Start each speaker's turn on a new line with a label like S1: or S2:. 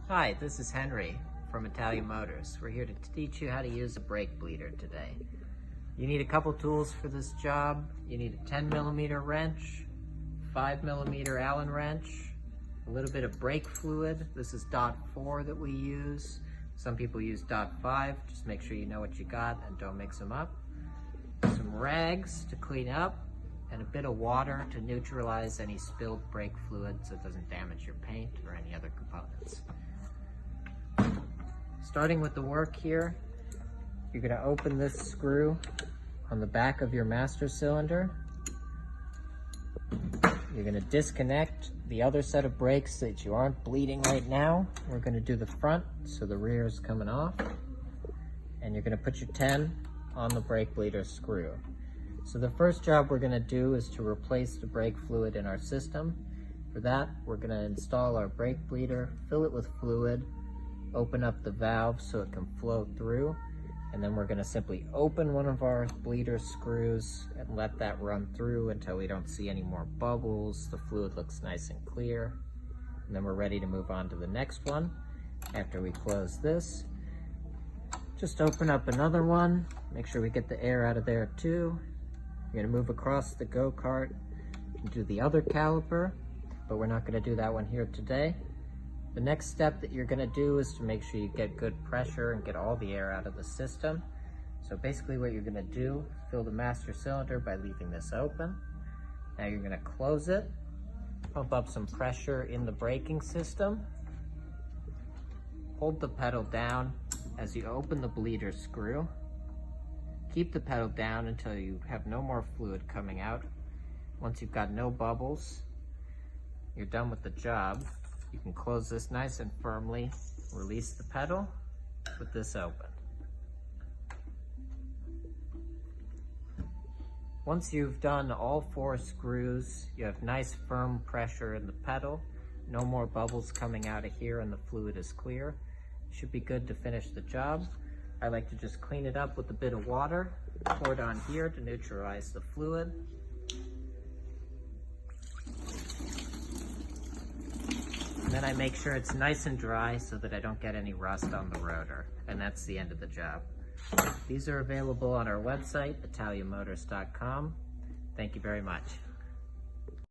S1: Hi, this is Henry from Italian Motors. We're here to teach you how to use a brake bleeder today. You need a couple tools for this job. You need a 10mm wrench, 5mm Allen wrench, a little bit of brake fluid. This is .4 that we use. Some people use .5. Just make sure you know what you got and don't mix them up. Some rags to clean up, and a bit of water to neutralize any spilled brake fluid so it doesn't damage your paint or any other components. Starting with the work here, you're going to open this screw on the back of your master cylinder. You're going to disconnect the other set of brakes so that you aren't bleeding right now. We're going to do the front so the rear is coming off. And you're going to put your 10 on the brake bleeder screw. So the first job we're going to do is to replace the brake fluid in our system. For that, we're going to install our brake bleeder, fill it with fluid, open up the valve so it can flow through, and then we're going to simply open one of our bleeder screws and let that run through until we don't see any more bubbles. The fluid looks nice and clear, and then we're ready to move on to the next one. After we close this, just open up another one, make sure we get the air out of there too. You're going to move across the go-kart and do the other caliper, but we're not going to do that one here today. The next step that you're going to do is to make sure you get good pressure and get all the air out of the system. So basically what you're going to do, fill the master cylinder by leaving this open. Now you're going to close it, pump up some pressure in the braking system, hold the pedal down as you open the bleeder screw. Keep the pedal down until you have no more fluid coming out. Once you've got no bubbles, you're done with the job. You can close this nice and firmly, release the pedal, put this open. Once you've done all 4 screws, you have nice firm pressure in the pedal, no more bubbles coming out of here, and the fluid is clear. Should be good to finish the job. I like to just clean it up with a bit of water, pour it on here to neutralize the fluid. Then I make sure it's nice and dry so that I don't get any rust on the rotor. And that's the end of the job. These are available on our website, italianmotors.com. Thank you very much.